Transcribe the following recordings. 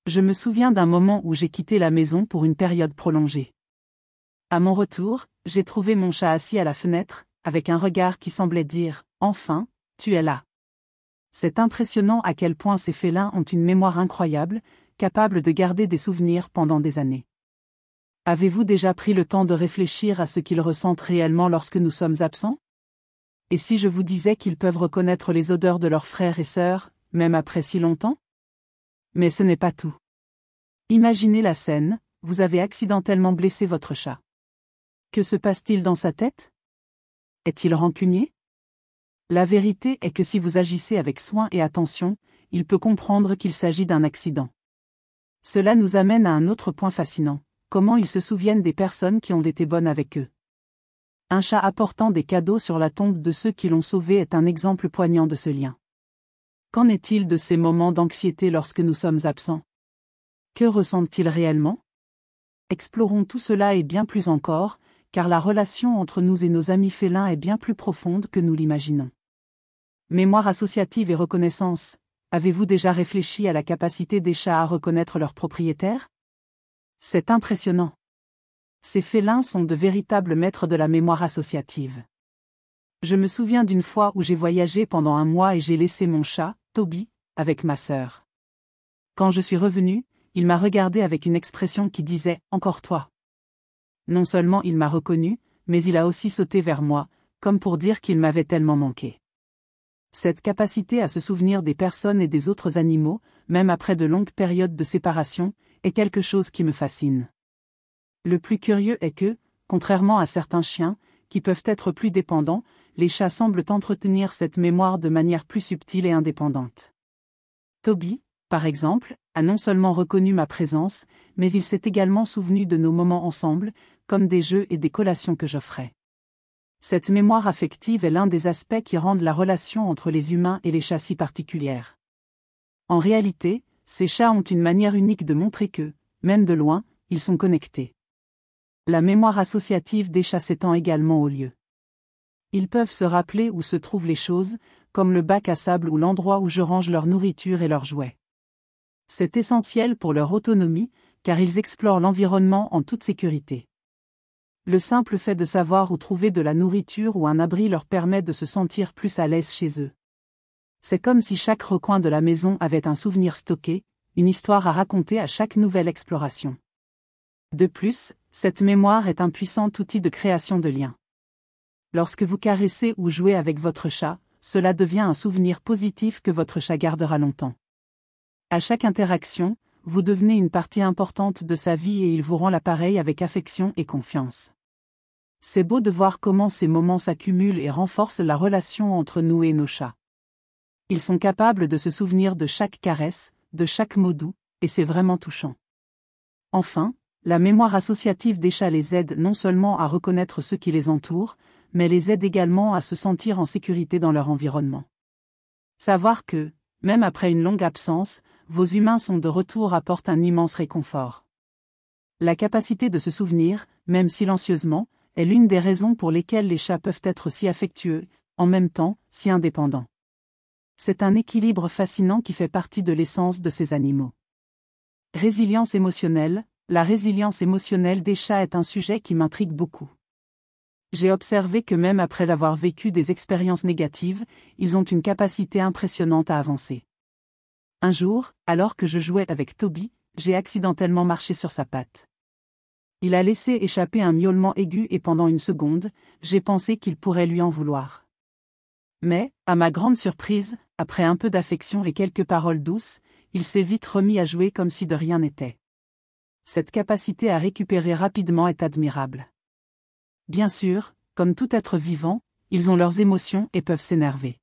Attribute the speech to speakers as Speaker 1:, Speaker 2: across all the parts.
Speaker 1: Je me souviens d'un moment où j'ai quitté la maison pour une période prolongée. À mon retour, j'ai trouvé mon chat assis à la fenêtre, avec un regard qui semblait dire « Enfin, tu es là ». C'est impressionnant à quel point ces félins ont une mémoire incroyable, capable de garder des souvenirs pendant des années. Avez-vous déjà pris le temps de réfléchir à ce qu'ils ressentent réellement lorsque nous sommes absents? Et si je vous disais qu'ils peuvent reconnaître les odeurs de leurs frères et sœurs, même après si longtemps? Mais ce n'est pas tout. Imaginez la scène, vous avez accidentellement blessé votre chat. Que se passe-t-il dans sa tête? Est-il rancunier? La vérité est que si vous agissez avec soin et attention, il peut comprendre qu'il s'agit d'un accident. Cela nous amène à un autre point fascinant, comment ils se souviennent des personnes qui ont été bonnes avec eux. Un chat apportant des cadeaux sur la tombe de ceux qui l'ont sauvé est un exemple poignant de ce lien. Qu'en est-il de ces moments d'anxiété lorsque nous sommes absents? Que ressentent-ils réellement? Explorons tout cela et bien plus encore, car la relation entre nous et nos amis félins est bien plus profonde que nous l'imaginons. Mémoire associative et reconnaissance, avez-vous déjà réfléchi à la capacité des chats à reconnaître leurs propriétaires? C'est impressionnant. Ces félins sont de véritables maîtres de la mémoire associative. Je me souviens d'une fois où j'ai voyagé pendant un mois et j'ai laissé mon chat, Toby, avec ma sœur. Quand je suis revenu, il m'a regardé avec une expression qui disait « Encore toi ». Non seulement il m'a reconnu, mais il a aussi sauté vers moi, comme pour dire qu'il m'avait tellement manqué. Cette capacité à se souvenir des personnes et des autres animaux, même après de longues périodes de séparation, est quelque chose qui me fascine. Le plus curieux est que, contrairement à certains chiens, qui peuvent être plus dépendants, les chats semblent entretenir cette mémoire de manière plus subtile et indépendante. Toby, par exemple, a non seulement reconnu ma présence, mais il s'est également souvenu de nos moments ensemble, comme des jeux et des collations que j'offrais. Cette mémoire affective est l'un des aspects qui rendent la relation entre les humains et les chats si particulière. En réalité, ces chats ont une manière unique de montrer que, même de loin, ils sont connectés. La mémoire associative des chats s'étend également aux lieux. Ils peuvent se rappeler où se trouvent les choses, comme le bac à sable ou l'endroit où je range leur nourriture et leurs jouets. C'est essentiel pour leur autonomie, car ils explorent l'environnement en toute sécurité. Le simple fait de savoir où trouver de la nourriture ou un abri leur permet de se sentir plus à l'aise chez eux. C'est comme si chaque recoin de la maison avait un souvenir stocké, une histoire à raconter à chaque nouvelle exploration. De plus, cette mémoire est un puissant outil de création de liens. Lorsque vous caressez ou jouez avec votre chat, cela devient un souvenir positif que votre chat gardera longtemps. À chaque interaction, vous devenez une partie importante de sa vie et il vous rend l'appareil avec affection et confiance. C'est beau de voir comment ces moments s'accumulent et renforcent la relation entre nous et nos chats. Ils sont capables de se souvenir de chaque caresse, de chaque mot doux, et c'est vraiment touchant. Enfin, la mémoire associative des chats les aide non seulement à reconnaître ceux qui les entourent, mais les aide également à se sentir en sécurité dans leur environnement. Savoir que, même après une longue absence, vos humains sont de retour apporte un immense réconfort. La capacité de se souvenir, même silencieusement, est l'une des raisons pour lesquelles les chats peuvent être si affectueux, en même temps, si indépendants. C'est un équilibre fascinant qui fait partie de l'essence de ces animaux. Résilience émotionnelle. La résilience émotionnelle des chats est un sujet qui m'intrigue beaucoup. J'ai observé que même après avoir vécu des expériences négatives, ils ont une capacité impressionnante à avancer. Un jour, alors que je jouais avec Toby, j'ai accidentellement marché sur sa patte. Il a laissé échapper un miaulement aigu et pendant une seconde, j'ai pensé qu'il pourrait lui en vouloir. Mais, à ma grande surprise, après un peu d'affection et quelques paroles douces, il s'est vite remis à jouer comme si de rien n'était. Cette capacité à récupérer rapidement est admirable. Bien sûr, comme tout être vivant, ils ont leurs émotions et peuvent s'énerver.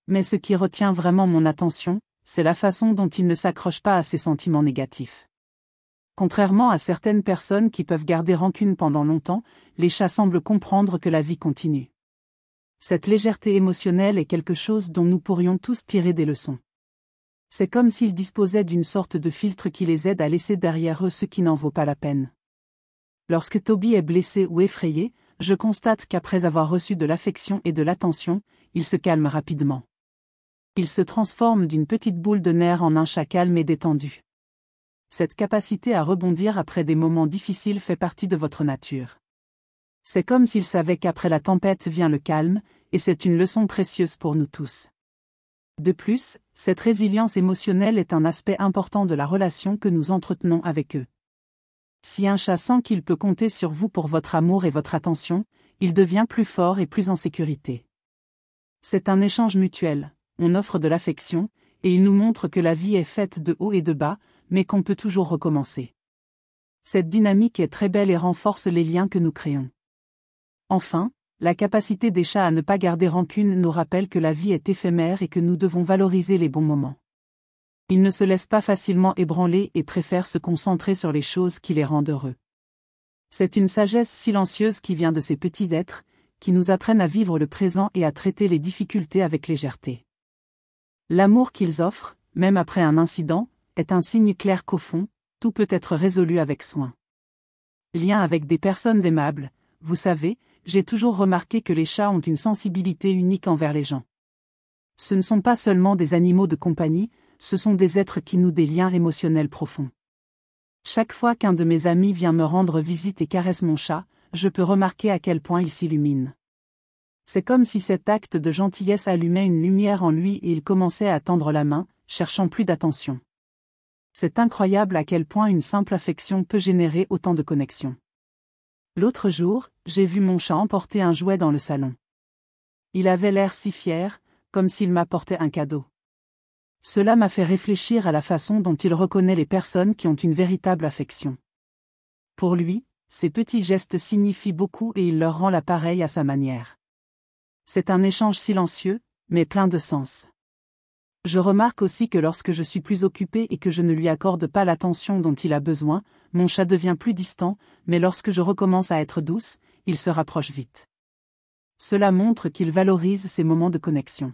Speaker 1: Mais ce qui retient vraiment mon attention, c'est la façon dont ils ne s'accrochent pas à ces sentiments négatifs. Contrairement à certaines personnes qui peuvent garder rancune pendant longtemps, les chats semblent comprendre que la vie continue. Cette légèreté émotionnelle est quelque chose dont nous pourrions tous tirer des leçons. C'est comme s'ils disposaient d'une sorte de filtre qui les aide à laisser derrière eux ce qui n'en vaut pas la peine. Lorsque Toby est blessé ou effrayé, je constate qu'après avoir reçu de l'affection et de l'attention, il se calme rapidement. Il se transforme d'une petite boule de nerfs en un chat calme et détendu. Cette capacité à rebondir après des moments difficiles fait partie de votre nature. C'est comme s'il savait qu'après la tempête vient le calme, et c'est une leçon précieuse pour nous tous. De plus, cette résilience émotionnelle est un aspect important de la relation que nous entretenons avec eux. Si un chat sent qu'il peut compter sur vous pour votre amour et votre attention, il devient plus fort et plus en sécurité. C'est un échange mutuel, on offre de l'affection, et il nous montre que la vie est faite de hauts et de bas, mais qu'on peut toujours recommencer. Cette dynamique est très belle et renforce les liens que nous créons. Enfin, la capacité des chats à ne pas garder rancune nous rappelle que la vie est éphémère et que nous devons valoriser les bons moments. Ils ne se laissent pas facilement ébranler et préfèrent se concentrer sur les choses qui les rendent heureux. C'est une sagesse silencieuse qui vient de ces petits êtres, qui nous apprennent à vivre le présent et à traiter les difficultés avec légèreté. L'amour qu'ils offrent, même après un incident, est un signe clair qu'au fond, tout peut être résolu avec soin. Lien avec des personnes aimables, vous savez, j'ai toujours remarqué que les chats ont une sensibilité unique envers les gens. Ce ne sont pas seulement des animaux de compagnie, ce sont des êtres qui nouent des liens émotionnels profonds. Chaque fois qu'un de mes amis vient me rendre visite et caresse mon chat, je peux remarquer à quel point il s'illumine. C'est comme si cet acte de gentillesse allumait une lumière en lui et il commençait à tendre la main, cherchant plus d'attention. C'est incroyable à quel point une simple affection peut générer autant de connexion. L'autre jour, j'ai vu mon chat emporter un jouet dans le salon. Il avait l'air si fier, comme s'il m'apportait un cadeau. Cela m'a fait réfléchir à la façon dont il reconnaît les personnes qui ont une véritable affection. Pour lui, ces petits gestes signifient beaucoup et il leur rend l'appareil à sa manière. C'est un échange silencieux, mais plein de sens. Je remarque aussi que lorsque je suis plus occupée et que je ne lui accorde pas l'attention dont il a besoin, mon chat devient plus distant, mais lorsque je recommence à être douce, il se rapproche vite. Cela montre qu'il valorise ces moments de connexion.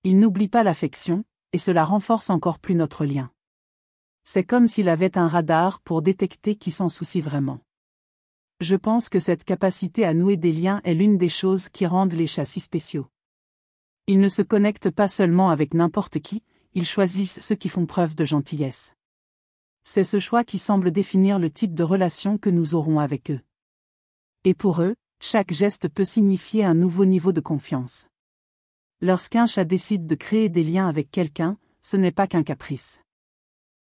Speaker 1: Il n'oublie pas l'affection, et cela renforce encore plus notre lien. C'est comme s'il avait un radar pour détecter qui s'en soucie vraiment. Je pense que cette capacité à nouer des liens est l'une des choses qui rendent les chats si spéciaux. Ils ne se connectent pas seulement avec n'importe qui, ils choisissent ceux qui font preuve de gentillesse. C'est ce choix qui semble définir le type de relation que nous aurons avec eux. Et pour eux, chaque geste peut signifier un nouveau niveau de confiance. Lorsqu'un chat décide de créer des liens avec quelqu'un, ce n'est pas qu'un caprice.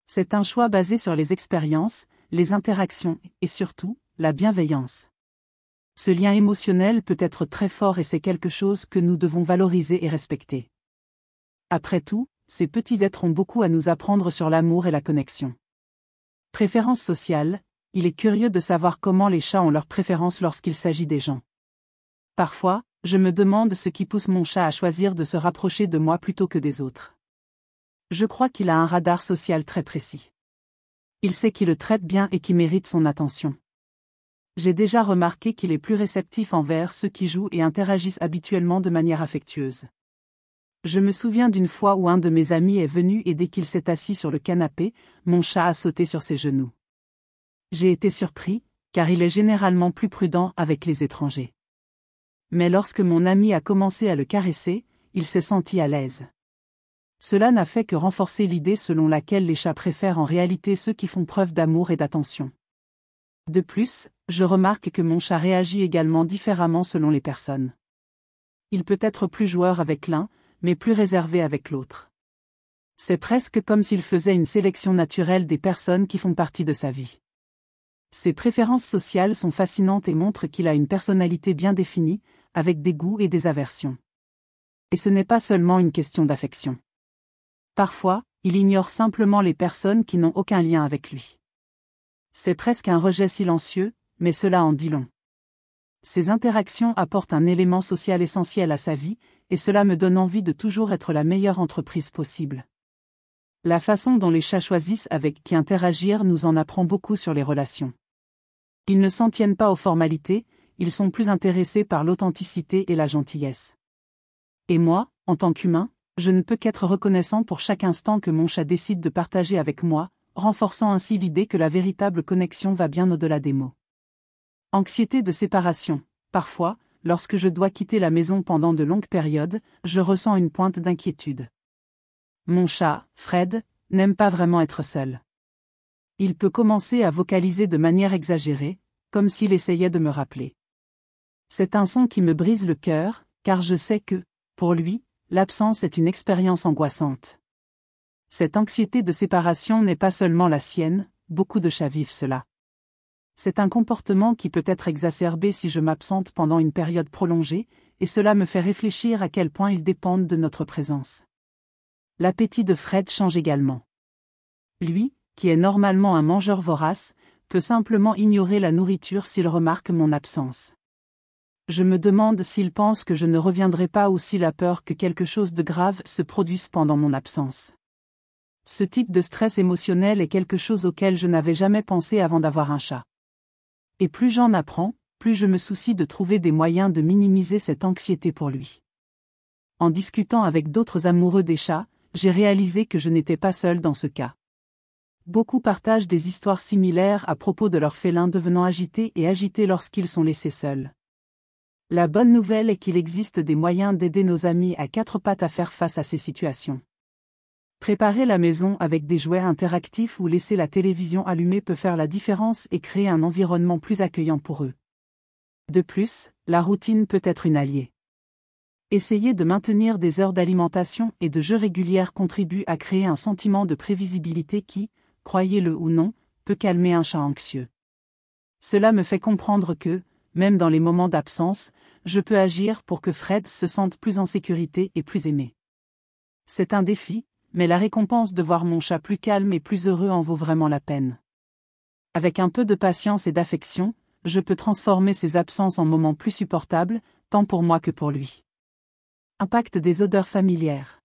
Speaker 1: C'est un choix basé sur les expériences, les interactions et surtout, la bienveillance. Ce lien émotionnel peut être très fort et c'est quelque chose que nous devons valoriser et respecter. Après tout, ces petits êtres ont beaucoup à nous apprendre sur l'amour et la connexion. Préférence sociale, il est curieux de savoir comment les chats ont leurs préférences lorsqu'il s'agit des gens. Parfois, je me demande ce qui pousse mon chat à choisir de se rapprocher de moi plutôt que des autres. Je crois qu'il a un radar social très précis. Il sait qui le traite bien et qui mérite son attention. J'ai déjà remarqué qu'il est plus réceptif envers ceux qui jouent et interagissent habituellement de manière affectueuse. Je me souviens d'une fois où un de mes amis est venu et dès qu'il s'est assis sur le canapé, mon chat a sauté sur ses genoux. J'ai été surpris, car il est généralement plus prudent avec les étrangers. Mais lorsque mon ami a commencé à le caresser, il s'est senti à l'aise. Cela n'a fait que renforcer l'idée selon laquelle les chats préfèrent en réalité ceux qui font preuve d'amour et d'attention. De plus, je remarque que mon chat réagit également différemment selon les personnes. Il peut être plus joueur avec l'un, mais plus réservé avec l'autre. C'est presque comme s'il faisait une sélection naturelle des personnes qui font partie de sa vie. Ses préférences sociales sont fascinantes et montrent qu'il a une personnalité bien définie, avec des goûts et des aversions. Et ce n'est pas seulement une question d'affection. Parfois, il ignore simplement les personnes qui n'ont aucun lien avec lui. C'est presque un rejet silencieux, mais cela en dit long. Ces interactions apportent un élément social essentiel à sa vie, et cela me donne envie de toujours être la meilleure entreprise possible. La façon dont les chats choisissent avec qui interagir nous en apprend beaucoup sur les relations. Ils ne s'en tiennent pas aux formalités, ils sont plus intéressés par l'authenticité et la gentillesse. Et moi, en tant qu'humain, je ne peux qu'être reconnaissant pour chaque instant que mon chat décide de partager avec moi, renforçant ainsi l'idée que la véritable connexion va bien au-delà des mots. Anxiété de séparation. Parfois, lorsque je dois quitter la maison pendant de longues périodes, je ressens une pointe d'inquiétude. Mon chat, Fred, n'aime pas vraiment être seul. Il peut commencer à vocaliser de manière exagérée, comme s'il essayait de me rappeler. C'est un son qui me brise le cœur, car je sais que, pour lui, l'absence est une expérience angoissante. Cette anxiété de séparation n'est pas seulement la sienne, beaucoup de chats vivent cela. C'est un comportement qui peut être exacerbé si je m'absente pendant une période prolongée, et cela me fait réfléchir à quel point ils dépendent de notre présence. L'appétit de Fred change également. Lui, qui est normalement un mangeur vorace, peut simplement ignorer la nourriture s'il remarque mon absence. Je me demande s'il pense que je ne reviendrai pas ou s'il a peur que quelque chose de grave se produise pendant mon absence. Ce type de stress émotionnel est quelque chose auquel je n'avais jamais pensé avant d'avoir un chat. Et plus j'en apprends, plus je me soucie de trouver des moyens de minimiser cette anxiété pour lui. En discutant avec d'autres amoureux des chats, j'ai réalisé que je n'étais pas seule dans ce cas. Beaucoup partagent des histoires similaires à propos de leurs félins devenant agités lorsqu'ils sont laissés seuls. La bonne nouvelle est qu'il existe des moyens d'aider nos amis à quatre pattes à faire face à ces situations. Préparer la maison avec des jouets interactifs ou laisser la télévision allumée peut faire la différence et créer un environnement plus accueillant pour eux. De plus, la routine peut être une alliée. Essayer de maintenir des heures d'alimentation et de jeux régulières contribue à créer un sentiment de prévisibilité qui, croyez-le ou non, peut calmer un chat anxieux. Cela me fait comprendre que, même dans les moments d'absence, je peux agir pour que Fred se sente plus en sécurité et plus aimé. C'est un défi, mais la récompense de voir mon chat plus calme et plus heureux en vaut vraiment la peine. Avec un peu de patience et d'affection, je peux transformer ces absences en moments plus supportables, tant pour moi que pour lui. Impact des odeurs familières.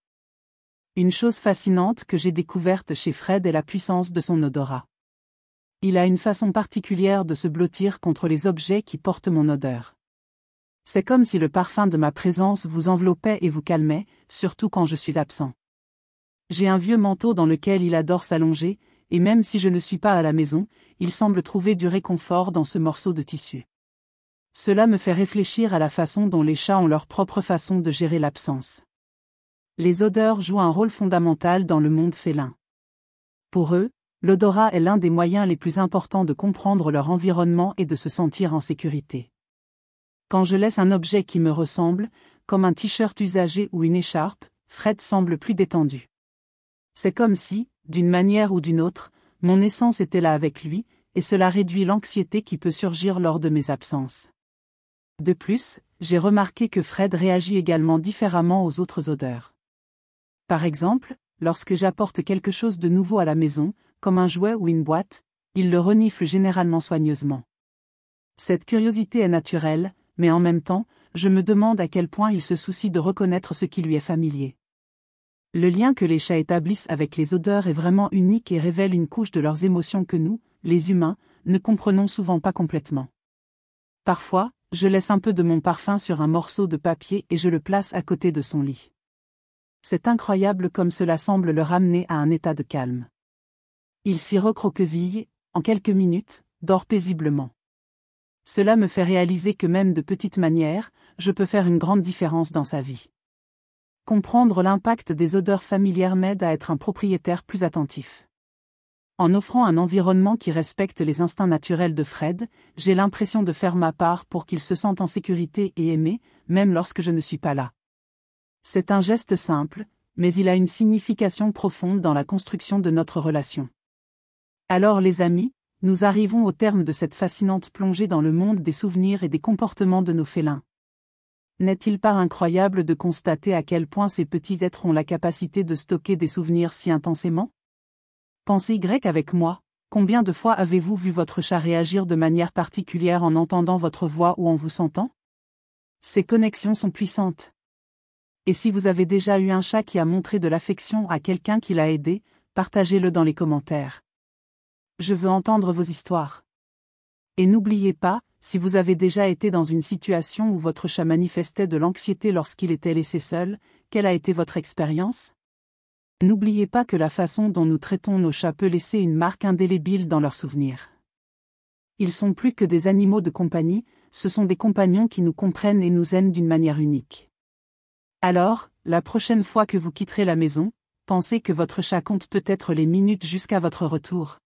Speaker 1: Une chose fascinante que j'ai découverte chez Fred est la puissance de son odorat. Il a une façon particulière de se blottir contre les objets qui portent mon odeur. C'est comme si le parfum de ma présence vous enveloppait et vous calmait, surtout quand je suis absent. J'ai un vieux manteau dans lequel il adore s'allonger, et même si je ne suis pas à la maison, il semble trouver du réconfort dans ce morceau de tissu. Cela me fait réfléchir à la façon dont les chats ont leur propre façon de gérer l'absence. Les odeurs jouent un rôle fondamental dans le monde félin. Pour eux, l'odorat est l'un des moyens les plus importants de comprendre leur environnement et de se sentir en sécurité. Quand je laisse un objet qui me ressemble, comme un t-shirt usagé ou une écharpe, Fred semble plus détendu. C'est comme si, d'une manière ou d'une autre, mon essence était là avec lui, et cela réduit l'anxiété qui peut surgir lors de mes absences. De plus, j'ai remarqué que Fred réagit également différemment aux autres odeurs. Par exemple, lorsque j'apporte quelque chose de nouveau à la maison, comme un jouet ou une boîte, il le renifle généralement soigneusement. Cette curiosité est naturelle, mais en même temps, je me demande à quel point il se soucie de reconnaître ce qui lui est familier. Le lien que les chats établissent avec les odeurs est vraiment unique et révèle une couche de leurs émotions que nous, les humains, ne comprenons souvent pas complètement. Parfois, je laisse un peu de mon parfum sur un morceau de papier et je le place à côté de son lit. C'est incroyable comme cela semble le ramener à un état de calme. Il s'y recroqueville, en quelques minutes, dort paisiblement. Cela me fait réaliser que même de petites manières, je peux faire une grande différence dans sa vie. Comprendre l'impact des odeurs familières m'aide à être un propriétaire plus attentif. En offrant un environnement qui respecte les instincts naturels de Fred, j'ai l'impression de faire ma part pour qu'il se sente en sécurité et aimé, même lorsque je ne suis pas là. C'est un geste simple, mais il a une signification profonde dans la construction de notre relation. Alors les amis, nous arrivons au terme de cette fascinante plongée dans le monde des souvenirs et des comportements de nos félins. N'est-il pas incroyable de constater à quel point ces petits êtres ont la capacité de stocker des souvenirs si intensément ? Pensez avec moi, combien de fois avez-vous vu votre chat réagir de manière particulière en entendant votre voix ou en vous sentant ? Ces connexions sont puissantes. Et si vous avez déjà eu un chat qui a montré de l'affection à quelqu'un qui l'a aidé, partagez-le dans les commentaires. Je veux entendre vos histoires. Et n'oubliez pas, si vous avez déjà été dans une situation où votre chat manifestait de l'anxiété lorsqu'il était laissé seul, quelle a été votre expérience ? N'oubliez pas que la façon dont nous traitons nos chats peut laisser une marque indélébile dans leurs souvenirs. Ils sont plus que des animaux de compagnie, ce sont des compagnons qui nous comprennent et nous aiment d'une manière unique. Alors, la prochaine fois que vous quitterez la maison, pensez que votre chat compte peut-être les minutes jusqu'à votre retour.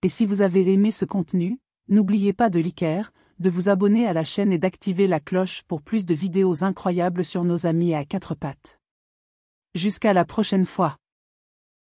Speaker 1: Et si vous avez aimé ce contenu, n'oubliez pas de liker, de vous abonner à la chaîne et d'activer la cloche pour plus de vidéos incroyables sur nos amis à quatre pattes. Jusqu'à la prochaine fois.